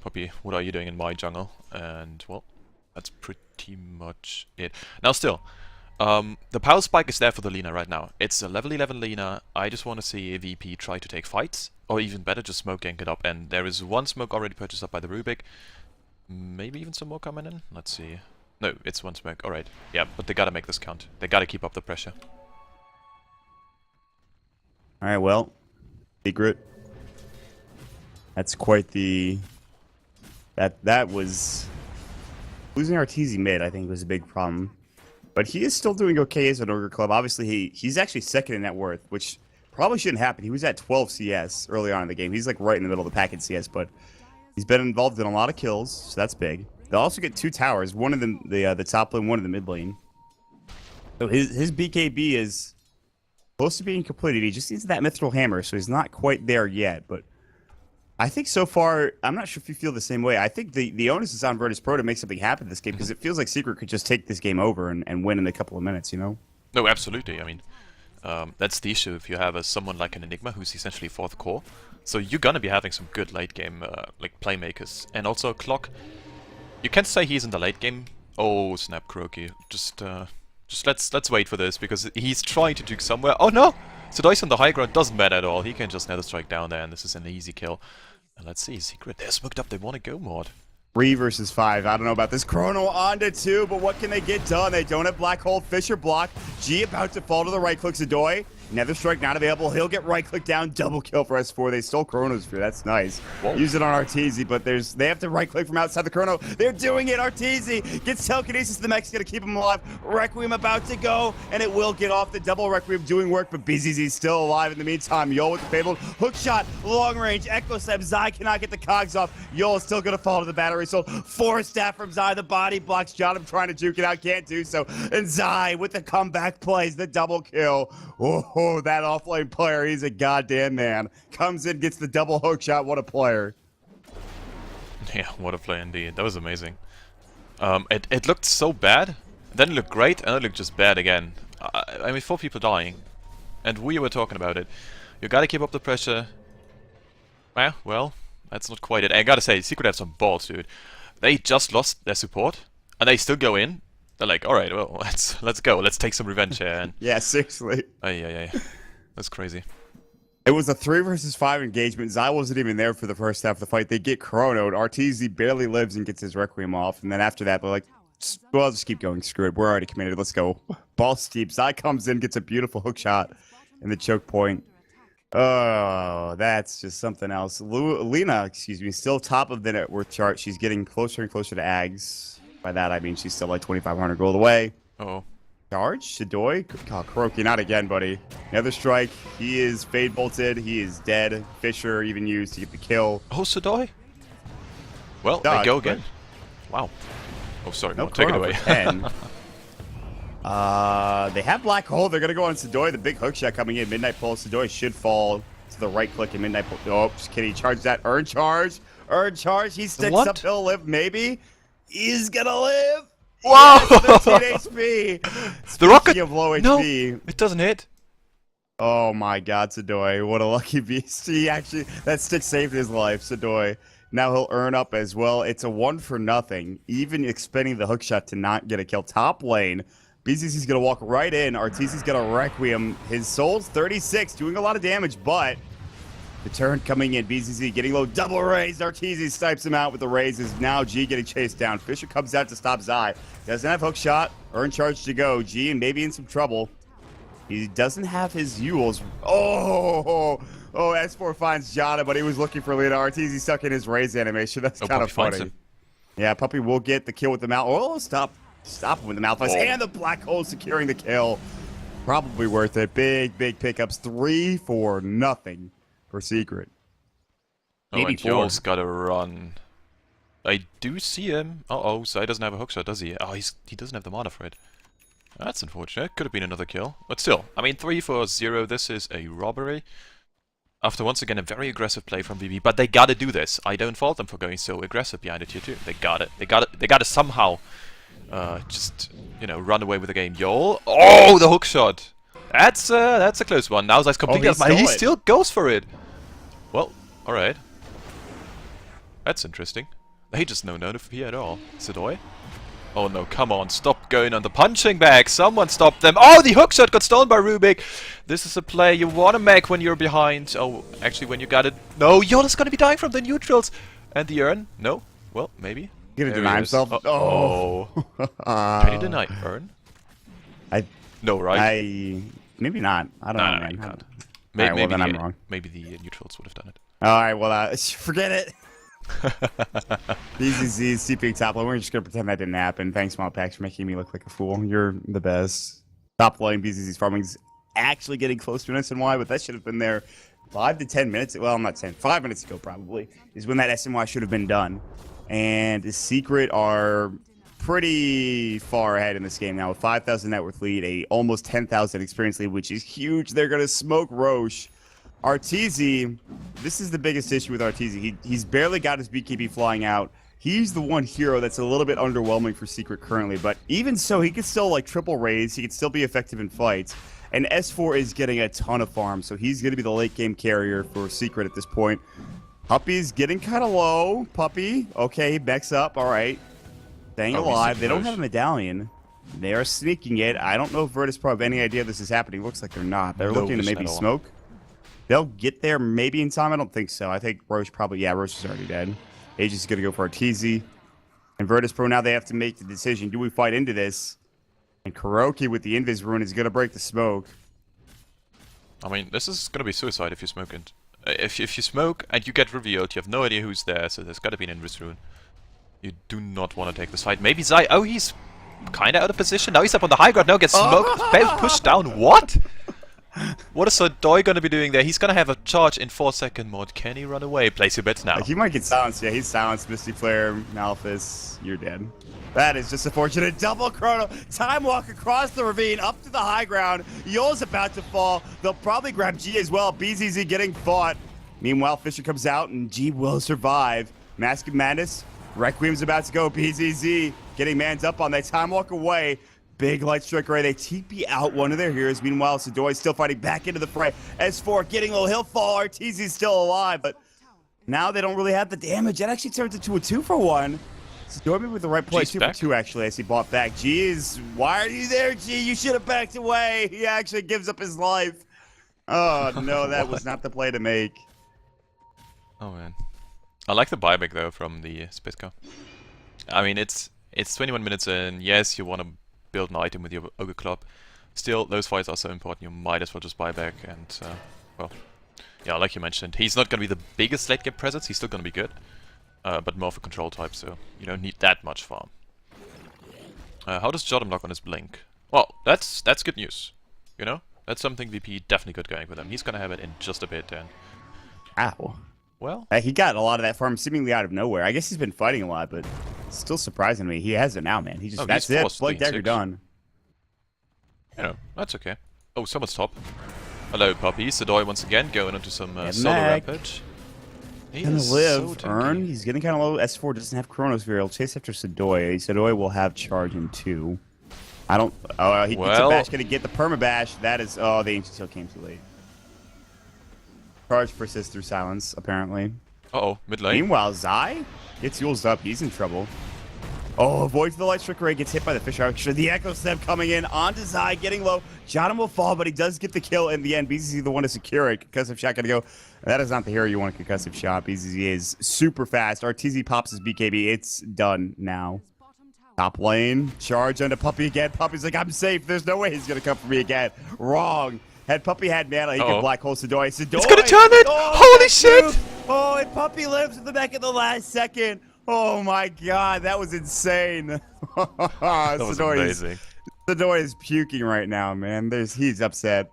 Puppy, what are you doing in my jungle? And, well, that's pretty much it. Now, still, the power spike is there for the Lina right now. It's a level 11 Lina. I just want to see a VP try to take fights. Or even better, just smoke gank it up. And there is 1 smoke already purchased up by the Rubik. Maybe even some more coming in? Let's see. No, it's 1 smoke. Alright. Yeah, but they gotta make this count. They gotta keep up the pressure. Alright, well, secret. That's quite the... That was... Losing Arteezy mid, I think, was a big problem. But he is still doing okay as an Ogre Club. Obviously, he's actually second in net worth, which probably shouldn't happen. He was at 12 CS early on in the game. He's like right in the middle of the pack in CS, but he's been involved in a lot of kills, so that's big. They'll also get 2 towers, one in the top lane, one in the mid lane. So his BKB is close to being completed. He just needs that Mithril Hammer, so he's not quite there yet. But I think so far, I'm not sure if you feel the same way. I think the onus is on Virtus.Pro to make something happen in this game, because it feels like Secret could just take this game over and win in a couple of minutes, you know? No, absolutely. I mean, that's the issue if you have someone like an Enigma who's essentially 4th core. So you're gonna be having some good late game like playmakers. And also Clock. You can't say he's in the late game. Oh snap, Kuroki. Just let's wait for this because he's trying to juke somewhere. Oh no! Zidoi's on the high ground, doesn't matter at all. He can just Nether Strike down there and this is an easy kill. And let's see, Secret, they're smoked up, they wanna go mod. 3 versus 5. I don't know about this. Chrono onto 2, but what can they get done? They don't have Black Hole. Fisher block. G about to fall to the right click. Zidoi. Nether Strike not available. He'll get right click down. Double kill for S4. They stole Chronosphere. That's nice. Whoa. Use it on Arteezy, but they have to right click from outside the Chrono. They're doing it. Arteezy gets telekinesis. The mech's going to keep him alive. Requiem about to go, and it will get off. The double Requiem doing work, but BZZ's still alive in the meantime. Yol with the fabled hook shot. Long range. Echo Stab. Zai cannot get the cogs off. Yol is still going to fall to the battery. So 4 staff from Zai. The body blocks. Johnham trying to juke it out. Can't do so. And Zai with the comeback plays. The double kill. Oh, that offlane player, he's a goddamn man. Comes in, gets the double hook shot. What a player. Yeah, what a play indeed. That was amazing. It looked so bad, then it looked great, and then it looked just bad again. I mean, 4 people dying. And we were talking about it. You gotta keep up the pressure. Well, that's not quite it. And I gotta say, Secret have some balls, dude. They just lost their support, and they still go in. They're like, alright, well, let's go. Let's take some revenge here. And yeah, seriously. yeah. That's crazy. It was a 3 versus 5 engagement. Zai wasn't even there for the first half of the fight. They get chronoed. Arteezy barely lives and gets his Requiem off. And then after that, they're like, well, I'll just keep going. Screw it. We're already committed. Let's go. Ball steep. Zai comes in, gets a beautiful hook shot in the choke point. Oh, that's just something else. Lena, excuse me, still top of the net worth chart. She's getting closer and closer to Ags. By that, I mean she's still like 2,500 gold away. Oh. Charge? Shadoi? Oh, Kuroki, not again, buddy. Another strike. He is fade bolted. He is dead. Fisher even used to get the kill. Oh, Sudoi? Well, Dodge, they go again. Wow. Oh, sorry, No, take it away. 10. They have Black Hole. They're going to go on Sudoi. The big hook shot coming in. Midnight Pulse. Sudoi should fall to the right click and Midnight Pulse. Oh, just kidding. Charge that. Earn charge. Earn charge. He sticks What? up. He'll live, maybe. He's going to live. Wow! Yes, 13 HP. The rocket! Of low No, HP. it doesn't hit. Oh my god, Sudoi. What a lucky beast. He actually, that stick saved his life, Sudoi. Now he'll earn up as well. It's a 1 for nothing. Even expending the hookshot to not get a kill. Top lane. BZZ's going to walk right in. RTZ's going to Requiem. His soul's 36, doing a lot of damage, but the turn coming in. BZZ getting low. Double raise. RTZ snipes him out with the raises. Now G getting chased down. Fisher comes out to stop Zai. Doesn't have hookshot. Earn charge to go. G and maybe in some trouble. He doesn't have his Yules. Oh, S4 finds Jana, but he was looking for Lena. RTZ stuck in his raise animation. That's kind of funny. Yeah, Puppy will get the kill with the mouth. Oh, stop him with the mouth. And the Black Hole securing the kill. Probably worth it. Big pickups. 3 for nothing for Secret. Maybe Joel's got to run. I do see him. Uh-oh, Zai doesn't have a hookshot, does he? Oh, he doesn't have the mana for it. That's unfortunate. Could have been another kill. But still, I mean, 3 for 0. This is a robbery. After once again a very aggressive play from BB, but they gotta do this. I don't fault them for going so aggressive behind the tier 2. They got it. They gotta somehow just, you know, run away with the game. Yol. Oh, the hook shot. That's a close one. Now Zai's completely out of mind. He still goes for it. Well, alright. That's interesting. They just know no fear at all. Sudoi? Oh no, come on, stop going on the punching bag. Someone stop them. Oh, the hookshot got stolen by Rubik. This is a play you want to make when you're behind. Oh, actually, when you got it. No, Yoda's going to be dying from the neutrals. And the urn? No? Well, maybe. He's going to deny himself. Oh. Can you deny urn? No, right? Maybe not. I don't know, man. You can't. Maybe, well, then I'm wrong. Maybe the neutrals would have done it. Alright, well, forget it. BZZ CP top lane. We're just gonna pretend that didn't happen. Thanks, Smallpacks, for making me look like a fool. You're the best. Top lane, BZZ's farming's actually getting close to an SNY, but that should have been there 5 to 10 minutes. Well, I'm not 10. 5 minutes ago, probably, is when that SNY should have been done. And the Secret are pretty far ahead in this game now with 5,000 net worth lead, a almost 10,000 experience lead, which is huge. They're gonna smoke Roche. RTZ, this is the biggest issue with RTZ. He's barely got his BKB flying out. He's the one hero that's a little bit underwhelming for Secret currently, but even so, he can still like triple raise. He can still be effective in fights. And S4 is getting a ton of farm, so he's going to be the late game carrier for Secret at this point. Puppy's getting kind of low. Puppy, okay, backs up, all right. Staying alive. They don't have a medallion. They are sneaking it. I don't know if Virtus.Pro have any idea this is happening. Looks like they're not. They're looking to maybe smoke. They'll get there maybe in time. I don't think so. I think Roche probably, yeah, Roche is already dead. Aegis is going to go for RTZ. And Virtus.Pro, now they have to make the decision. Do we fight into this? And Kuroki with the Invis Rune is going to break the smoke. I mean, this is going to be suicide if you smoke it. If you smoke and you get revealed, you have no idea who's there, so there's got to be an Invis Rune. You do not want to take this fight. Maybe Zai. Oh, he's kind of out of position. Now he's up on the high ground. Now gets smoked. Pushed down. What? What is Sudoi going to be doing there? He's going to have a charge in 4-second mode. Can he run away? Place your bets now. He might get silenced. Yeah, he's silenced. Misty Flare, Malphus, you're dead. That is just a fortunate double chrono. Time walk across the ravine, up to the high ground. Yol's about to fall. They'll probably grab G as well. BZZ getting fought. Meanwhile, Fisher comes out and G will survive. Mask of Madness. Requiem's about to go. BZZ getting manned up on that. Time walk away. Big light strike array. They TP out one of their heroes. Meanwhile, Sudoi still fighting back into the fray. S4 getting low. He'll fall. RTZ's still alive, but now they don't really have the damage. That actually turns into a 2 for 1. Sudoi with the right play. 2 for 2 actually as he bought back. G is, why are you there, G? You should have backed away. He actually gives up his life. Oh no, that was not the play to make. Oh man. I like the buyback though from the Spitco. I mean, it's 21 minutes in. Yes, you want to build an item with your Ogre Club. Still, those fights are so important, you might as well just buy back and, well, Yeah, like you mentioned, he's not going to be the biggest late game presence, he's still going to be good. But more of a control type, so you don't need that much farm. How does Jotun lock on his blink? Well, that's good news. You know? That's something VP definitely good going with him. He's going to have it in just a bit, and... Ow. Well... He got a lot of that farm seemingly out of nowhere. I guess he's been fighting a lot, but still surprising me. He has it now, man. He just, that's it. Blink dagger done. You know, that's okay. Oh, someone's top. Hello, Puppy. Sidoi once again going into some solo rampage. He's gonna live, Earn. He's getting kind of low. S4 doesn't have Chronosphere. He'll chase after Sidoi. Sidoi will have charge in 2. I don't... Oh, he gets a bash. Gonna get the permabash. That is... Oh, the Ancient Seal came too late. Charge persists through silence, apparently. Uh-oh, mid lane. Meanwhile, Zai gets Yules up. He's in trouble. Oh, avoids the Light Strike Ray, gets hit by the Fish Archer. The Echo Step coming in onto Zai, getting low. Jotum will fall, but he does get the kill in the end. BZZ the one to secure it. Concussive shot gonna go. That is not the hero you want a concussive shot. BZZ is super fast. RTZ pops his BKB. It's done now. Top lane, charge onto Puppy again. Puppy's like, I'm safe. There's no way he's gonna come for me again. Wrong. Had Puppy had mana, he could black hole Sidoi. Sidoi! It's gonna turn it! Oh, holy shit! Oh, and Puppy lives with the back at the last second. Oh my god, that was insane. That was amazing. Sidoi is puking right now, man. He's upset.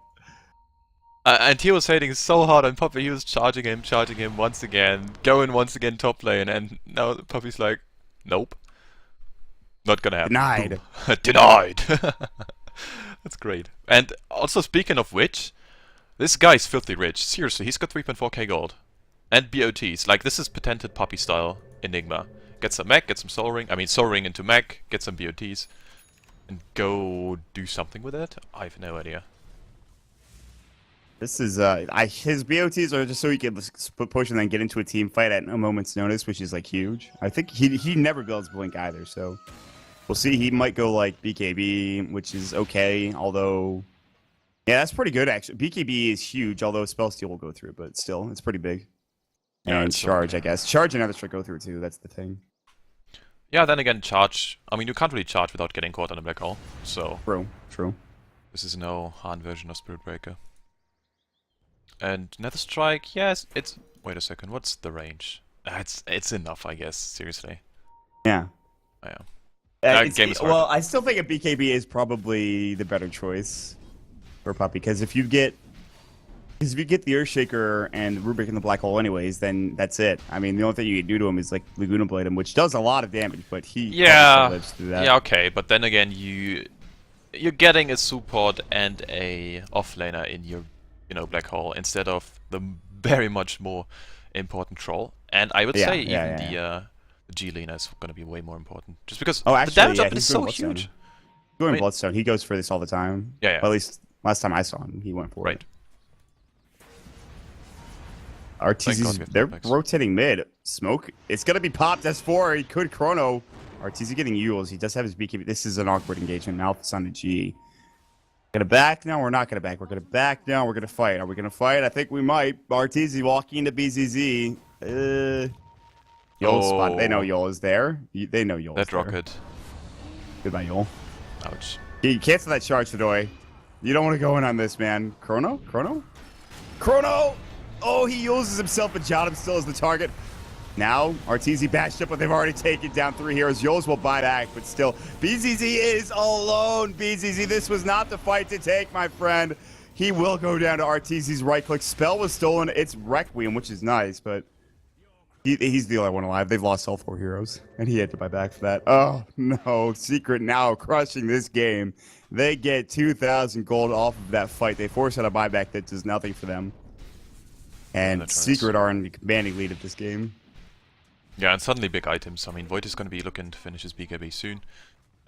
And he was hitting so hard on Puppy, he was charging him once again, going once again top lane, and now Puppy's like, nope. Not gonna happen. Denied. Denied! That's great. And also, speaking of which, this guy's filthy rich. Seriously, he's got 3.4k gold. And BOTs. Like, this is patented Puppy style Enigma. Get some mech, get some soul ring. I mean, soul ring into mech, get some BOTs. And go do something with it? I have no idea. This is, his BOTs are just so he can push and then get into a team fight at a moment's notice, which is, like, huge. I think he never builds Blink either, so... We'll see. He might go, like, BKB, which is okay, although... Yeah, that's pretty good, actually. BKB is huge, although Spell Steal will go through, but still, it's pretty big. Yeah, and Charge, I guess. Charge and other should go through, too. That's the thing. Yeah, then again, Charge... I mean, you can't really charge without getting caught on a black hole, so... True. This is no Han version of Spirit Breaker. And Nether Strike, yes, it's... Wait a second, what's the range? It's enough, I guess, seriously. Yeah. Oh, yeah. Well, I still think a BKB is probably the better choice for Puppy, because if you get the Earthshaker and Rubik in the black hole anyways, then that's it. I mean, the only thing you can do to him is like Laguna Blade him, which does a lot of damage, but he lives through that. Yeah, okay, but then again, you're getting a support and a offlaner in your black hole instead of the very much more important troll. And I would say even the G-Lina is going to be way more important. Just because the damage up is so huge. Going Bloodstone, he goes for this all the time. Yeah. Well, at least last time I saw him, he went for it. RTZ's, they're rotating mid. Smoke, it's going to be popped. S4, he could Chrono. RTZ getting Yules. He does have his BKB. This is an awkward engagement. Alpha's on to G. Gonna back? No, we're not gonna back. We're gonna back. No, we're gonna fight. Are we gonna fight? I think we might. RTZ walking into BZZ. Yol spot. They know Yol is there. They know Yol is there. That rocket. Goodbye, Yol. Ouch. You cancel that charge, Sidoi. You don't want to go in on this, man. Chrono? Oh, he uses himself, but Jotum still is the target. Now, RTZ bashed up, but they've already taken down 3 heroes. Yols will buy back, but still, BZZ is alone. BZZ, this was not the fight to take, my friend. He will go down to RTZ's right-click. Spell was stolen. It's Requiem, which is nice, but he's the only one alive. They've lost all 4 heroes, and he had to buy back for that. Oh, no. Secret now crushing this game. They get 2,000 gold off of that fight. They force out a buyback that does nothing for them. And Secret are in the commanding lead of this game. Yeah, and suddenly big items. I mean, Void is going to be looking to finish his BKB soon.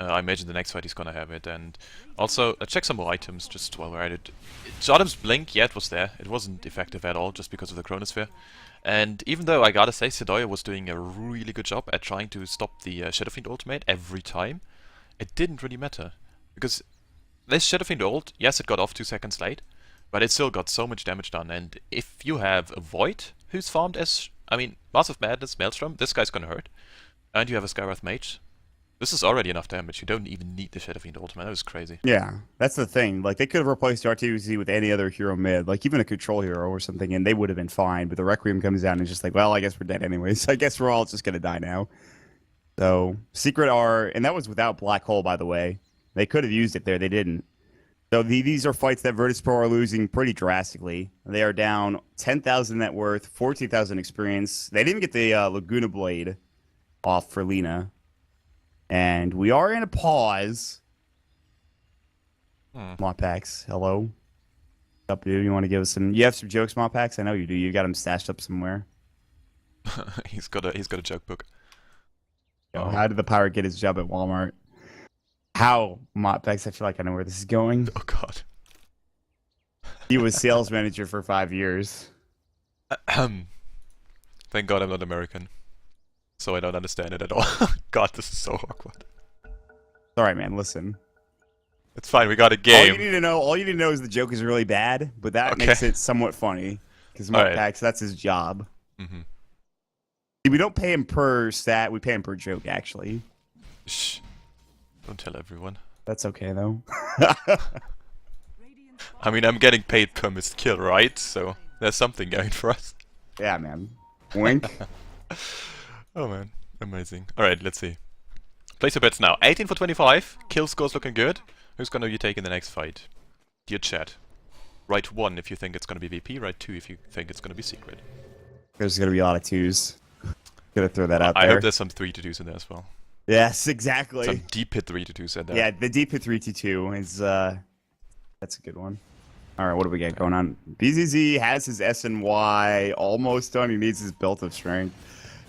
I imagine the next fight he's going to have it. And also, let's check some more items just while we're at it. Jotum's Blink, yeah, it was there. It wasn't effective at all just because of the Chronosphere. And even though I gotta say, Sidoi was doing a really good job at trying to stop the Shadow Fiend ultimate every time, it didn't really matter. Because this Shadow Fiend ult, yes, it got off 2 seconds late, but it still got so much damage done. And if you have a Void who's farmed as... I mean, Massive Madness, Maelstrom, this guy's gonna hurt. And you have a Skywrath Mage. This is already enough damage. You don't even need the Shadow Fiend ultimate. That was crazy. Yeah, that's the thing. Like, they could have replaced R2Z with any other hero mid, like even a control hero or something, and they would have been fine. But the Requiem comes down and is just like, well, I guess we're dead anyways. I guess we're all just gonna die now. So Secret are, and that was without Black Hole, by the way. They could have used it there. They didn't. So these are fights that Virtus.Pro are losing pretty drastically. They are down 10,000 net worth, 14,000 experience. They didn't get the Laguna Blade off for Lina. And we are in a pause. Modpax, hello. What's up, dude? You want to give us some? You have some jokes, Modpax? I know you do. You got them stashed up somewhere. he's got a joke book. Oh. How did the pirate get his job at Walmart? How, Modpax? I feel like I know where this is going. Oh God. He was sales manager for 5 years. Thank God I'm not American, so I don't understand it at all. God, this is so awkward. Sorry, man. Listen. It's fine. We got a game. All you need to know is the joke is really bad, but that makes it somewhat funny because Modpax, that's his job. Mm-hmm. We don't pay him per stat. We pay him per joke, actually. Shh. Don't tell everyone. That's okay, though. I mean, I'm getting paid per missed kill, right? So there's something going for us. Yeah, man. Wink. Oh, man. Amazing. Alright, let's see. Place your bets now. 18 for 25. Kill score's looking good. Who's gonna be taking the next fight? Dear chat. Write 1 if you think it's gonna be VP. Write 2 if you think it's gonna be secret. There's gonna be a lot of 2s. Gonna throw that out there. I hope there's some 3-2s in there as well. Yes, exactly. Some deep hit 3-2s in there. Yeah, the deep hit 3-2 is that's a good one. Alright, what do we got going on? BZZ has his SNY almost done. He needs his belt of strength.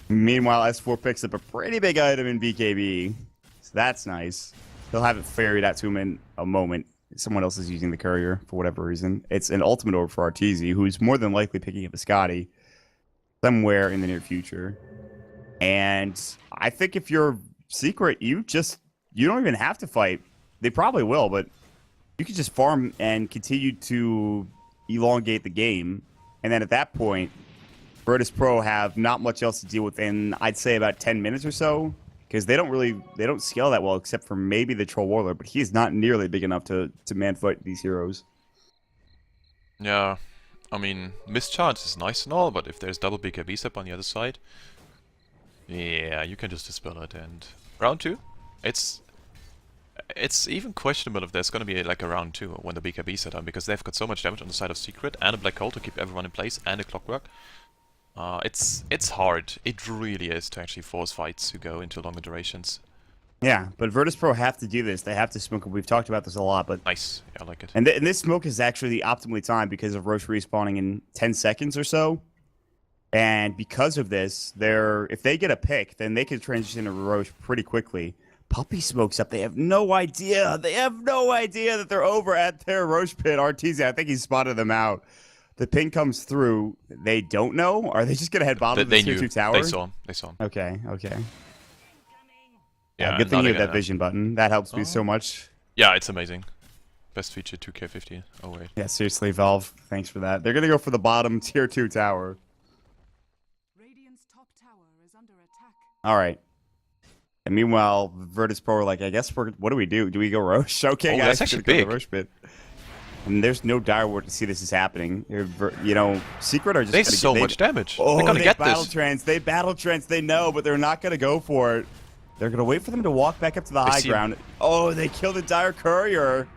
Meanwhile, S4 picks up a pretty big item in BKB. So that's nice. He'll have it ferried out to him in a moment. Someone else is using the courier for whatever reason. It's an ultimate orb for RTZ, who's more than likely picking up a Scotty somewhere in the near future. And I think if you're Secret, you don't even have to fight. They probably will, but you could just farm and continue to elongate the game. And then at that point, Virtus.Pro have not much else to deal with in, I'd say, about 10 minutes or so. Because they don't scale that well, except for maybe the Troll Warlord, but he's not nearly big enough to man fight these heroes. Yeah, I mean, mischance is nice and all, but if there's double BKB step on the other side, yeah, you can just dispel it. And round 2, it's even questionable if there's gonna be like a round 2 when the BKB set on, because they've got so much damage on the side of Secret and a Black Hole to keep everyone in place and a Clockwork. It's hard. It really is to actually force fights to go into longer durations. Yeah, but Virtus.Pro have to do this. They have to smoke. We've talked about this a lot, but nice. Yeah, I like it. And this smoke is actually optimally timed because of Roche respawning in 10 seconds or so. And because of this, if they get a pick, then they can transition to Roche pretty quickly. Puppy smokes up. They have no idea. They have no idea that they're over at their Roche pit. RTZ, I think he spotted them out. The ping comes through. They don't know? Are they just going to head bottom of the tier 2 tower? They saw him. They saw him. Okay. Yeah, good thing you have that vision button. That helps me so much. Yeah, it's amazing. Best feature 2K15. Oh, wait. Yeah, seriously, Valve. Thanks for that. They're going to go for the bottom tier 2 tower. Radiant's top tower is under attack. All right. And meanwhile, Virtus.Pro are like, I guess what do we do? Do we go Roche? Okay, guys. That's actually big. Roche pit. And there's no dire ward to see this is happening. You know, Secret are just. They so much damage. Oh, they're gonna get battle this. Trance. They battle trance. They know, but they're not gonna go for it. They're gonna wait for them to walk back up to the high ground. Oh, they killed the dire courier.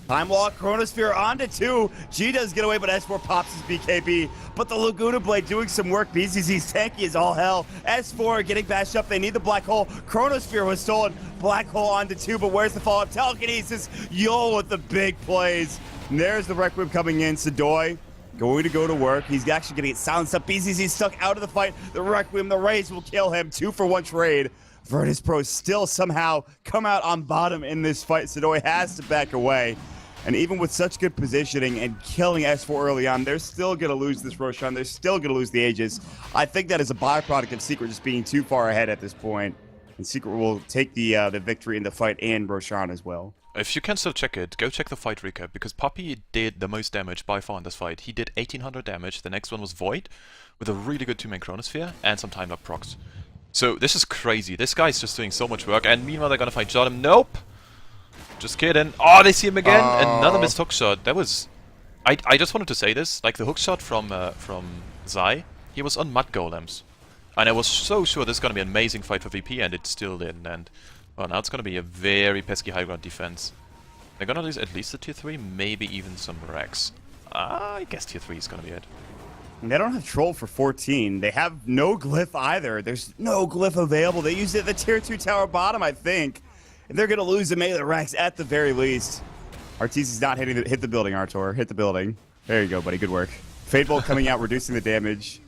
Time walk, Chronosphere onto 2. G does get away, but S4 pops his BKB. But the Laguna Blade doing some work. BZZ's tanky is all hell. S4 getting bashed up. They need the Black Hole. Chronosphere was stolen. Black Hole onto 2, but where's the follow-up? Telekinesis. Yo with the big plays. And there's the Requiem coming in. Sadoy going to go to work. He's actually going to get silenced up. BZZ stuck out of the fight. The Requiem, the Raze will kill him. 2-for-1 trade. Virtus.Pro still somehow come out on bottom in this fight. Sadoy has to back away. And even with such good positioning and killing S4 early on, they're still going to lose this Roshan. They're still going to lose the Aegis. I think that is a byproduct of Secret just being too far ahead at this point. And Secret will take the victory in the fight and Roshan as well. If you can still check it, go check the fight recap, because Puppy did the most damage by far in this fight. He did 1800 damage, the next one was Void, with a really good 2-man Chronosphere, and some time lock procs. So this is crazy. This guy's just doing so much work, and meanwhile they're gonna fight Jotun. Nope. Just kidding. Oh, they see him again. Another missed hook shot. That was. I just wanted to say this. Like the hook shot from Zai, he was on mud golems, and I was so sure this is gonna be an amazing fight for VP, and it still didn't. And well, now it's gonna be a very pesky high ground defense. They're gonna lose at least the tier 3, maybe even some Rex. I guess tier 3 is gonna be it. They don't have Troll for 14. They have no Glyph either. There's no Glyph available. They used it at the tier 2 tower bottom, I think. And they're going to lose the melee Rex at the very least. Arteezy's not hit the building, Artur. Hit the building. There you go, buddy. Good work. Fatebolt coming out, reducing the damage.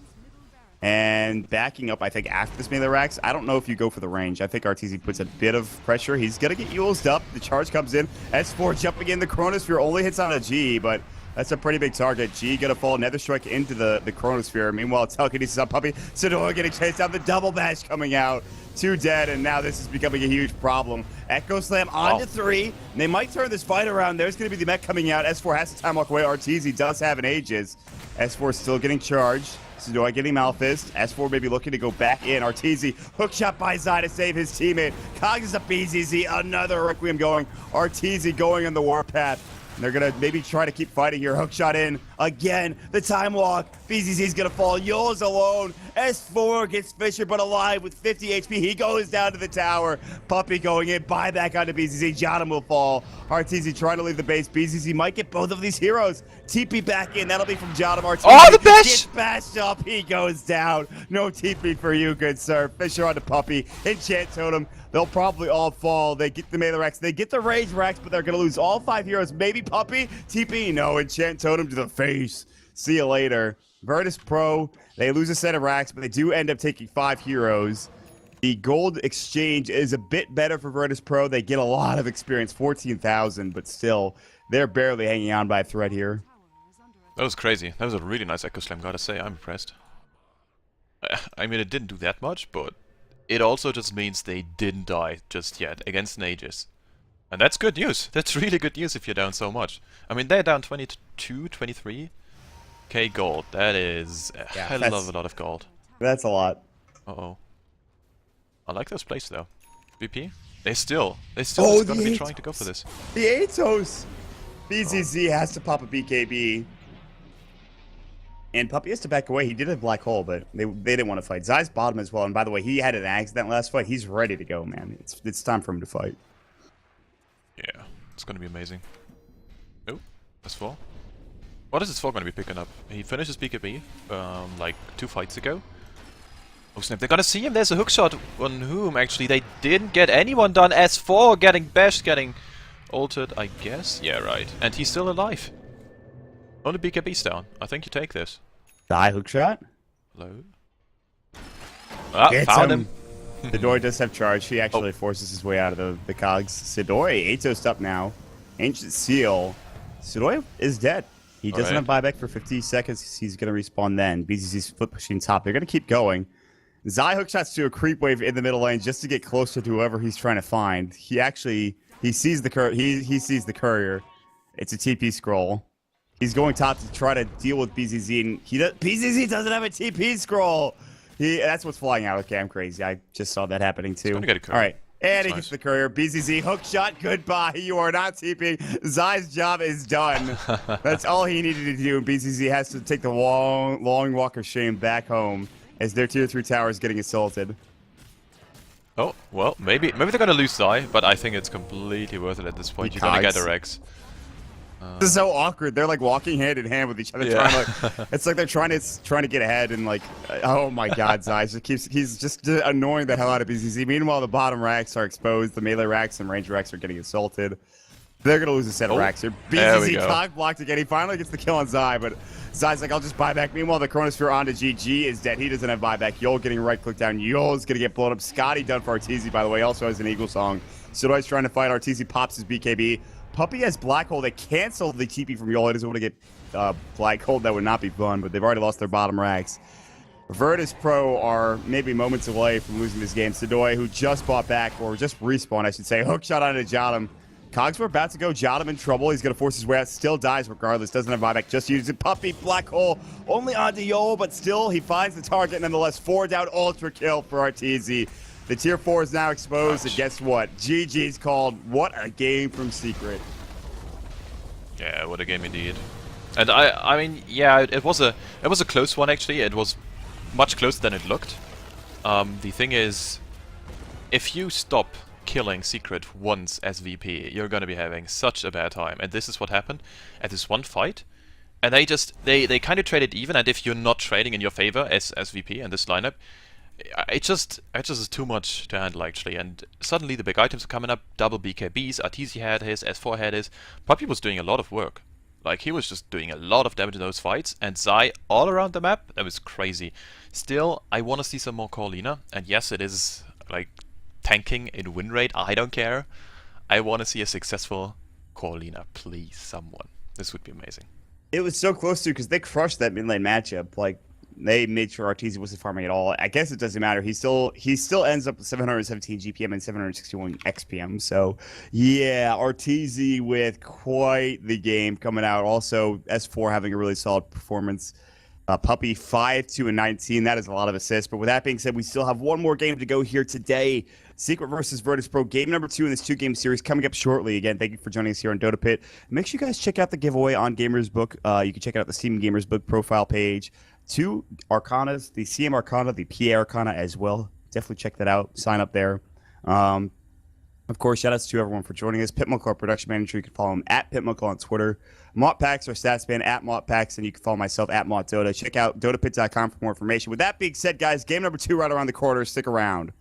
And backing up, I think, after this melee Rex. I don't know if you go for the range. I think Arteezy puts a bit of pressure. He's going to get used up. The charge comes in. S4 jumping in. The Chronosphere only hits on a G, but that's a pretty big target. G gonna fall Nether Strike into the Chronosphere. Meanwhile, telekinesis on Puppey. Sidor getting chased out. The double bash coming out. 2 dead, and now this is becoming a huge problem. Echo Slam on to 3. They might turn this fight around. There's gonna be the mech coming out. S4 has to time walk away. Arteezy does have an Aegis. S4 still getting charged. Sidor getting Malfist. S4 maybe looking to go back in. Arteezy hookshot by Zai to save his teammate. Cogs is a BZZ. Another Requiem going. Arteezy going on the warpath. And they're going to maybe try to keep fighting here. Hookshot in. Again, the time walk. BZZ's going to fall. Yul's alone. S4 gets Fisher, but alive with 50 HP. He goes down to the tower. Puppey going in. Buyback onto BZZ. Jotum will fall. Arteezy trying to leave the base. BZZ might get both of these heroes. TP back in. That'll be from Jotum. Arteezy Oh, the bash! gets bashed up. He goes down. No TP for you, good sir. Fisher onto Puppey. Enchant Totem. They'll probably all fall. They get the melee Rex. They get the Rage Rex, but they're going to lose all 5 heroes. Maybe Puppey. TP. No. Enchant Totem to the face. See you later. Virtus.Pro. They lose a set of racks, but they do end up taking 5 heroes. The gold exchange is a bit better for Virtus.Pro. They get a lot of experience. 14,000, but still, they're barely hanging on by a thread here. That was crazy. That was a really nice Echo Slam, gotta say. I'm impressed. I mean, it didn't do that much, but it also just means they didn't die just yet against an Aegis. And that's good news. That's really good news if you're down so much. I mean, they're down 22, 23k gold. That is a hell of a lot of gold. That's a lot. Uh-oh. I like those plays, though. VP? They still just gotta be trying to go for this. The Atos! BZZ has to pop a BKB. And Puppey has to back away. He did have Black Hole, but they didn't want to fight. Zai's bottom as well. And by the way, he had an accident last fight. He's ready to go, man. It's time for him to fight. Yeah, it's gonna be amazing. Oh, S4. What is S4 gonna be picking up? He finished his BKB like 2 fights ago. Oh snap, they're gonna see him. There's a hookshot on whom actually they didn't get anyone done. S4 getting bashed, getting altered, I guess. Yeah, right. And he's still alive. Only BKB's down. I think you take this. Zai hookshot? Hello? Ah, found him. Sidor does have charge. He actually forces his way out of the cogs. Sidor, Atos up now. Ancient Seal. Sidor is dead. He doesn't have buyback for 50 seconds. He's going to respawn then. BZZ's foot pushing top. They're going to keep going. Zai hookshots to a creep wave in the middle lane just to get closer to whoever he's trying to find. He sees the he sees the courier. It's a TP scroll. He's going top to try to deal with BZZ, and BZZ doesn't have a TP scroll. That's what's flying out. Okay, I'm crazy. I just saw that happening too. All right, and he gets the courier. BZZ hook shot. Goodbye. You are not TP. Zai's job is done. That's all he needed to do. And BZZ has to take the long walk of shame back home as their tier 3 tower is getting assaulted. Oh well, maybe they're gonna lose Zai, but I think it's completely worth it at this point. You're gonna get a Rex. This is so awkward. They're like walking hand in hand with each other. Yeah. It's like they're trying to get ahead and like, oh my God, Zai he's just annoying the hell out of BZZ. Meanwhile, the bottom racks are exposed. The melee racks and range racks are getting assaulted. They're gonna lose a set of racks here. BZZ cog blocked again. He finally gets the kill on Zai, but Zai's like, I'll just buy back. Meanwhile, the Chronosphere onto GG is dead. He doesn't have buyback. Yul getting right click down. Yul's gonna get blown up. Scotty done for Arteezy, by the way. Also has an Eagle Song. Sidor's trying to fight. Arteezy pops his BKB. Puppey has Black Hole. They canceled the TP from Yul. He doesn't want to get Black Hole. That would not be fun, but they've already lost their bottom racks. Virtus.Pro are maybe moments away from losing this game. Sidor, who just bought back, or just respawned, I should say, hookshot onto Jotum. Cogsworth about to go. Jot him in trouble. He's going to force his way out. Still dies regardless. Doesn't have buyback. Just uses Puppy. Black Hole. Only on Dio, but still he finds the target. Nonetheless, 4 down ultra kill for Arteezy. The tier 4 is now exposed. And guess what? GG's called. What a game from Secret. Yeah, what a game indeed. And I mean, yeah, it was a close one actually. It was much closer than it looked. The thing is, if you stop killing Secret once as VP, you're gonna be having such a bad time. And this is what happened at this one fight. And they kind of traded even. And if you're not trading in your favor as VP in this lineup, it just is too much to handle actually. And suddenly the big items are coming up. Double BKBs. Arteezy had his. S4 had his. Puppy was doing a lot of work. Like, he was just doing a lot of damage in those fights, and Zai all around the map, that was crazy. Still, I want to see some more Corlina, and yes, it is, like, tanking in win rate, I don't care. I want to see a successful Corlina, please, someone. This would be amazing. It was so close to, because they crushed that mid lane matchup. Like, they made sure Arteezy wasn't farming at all. I guess it doesn't matter. He still ends up with 717 GPM and 761 XPM. So, yeah, Arteezy with quite the game coming out. Also, S4 having a really solid performance. Puppy 5-2-19. That is a lot of assists. But with that being said, we still have one more game to go here today. Secret versus Virtus.Pro, game number 2 in this 2-game series coming up shortly. Again, thank you for joining us here on DotaPit. Make sure you guys check out the giveaway on Gamers Book. You can check out the Steam Gamers Book profile page. 2 Arcanas, the CM Arcana, the PA Arcana as well. Definitely check that out. Sign up there. Of course, shout outs to everyone for joining us. Pitmuckle, our production manager. You can follow him at Pitmuckle on Twitter. Mottpacks, our stats man, at Mottpacks, and you can follow myself at MottDota. Check out DotaPit.com for more information. With that being said, guys, game number 2 right around the corner. Stick around.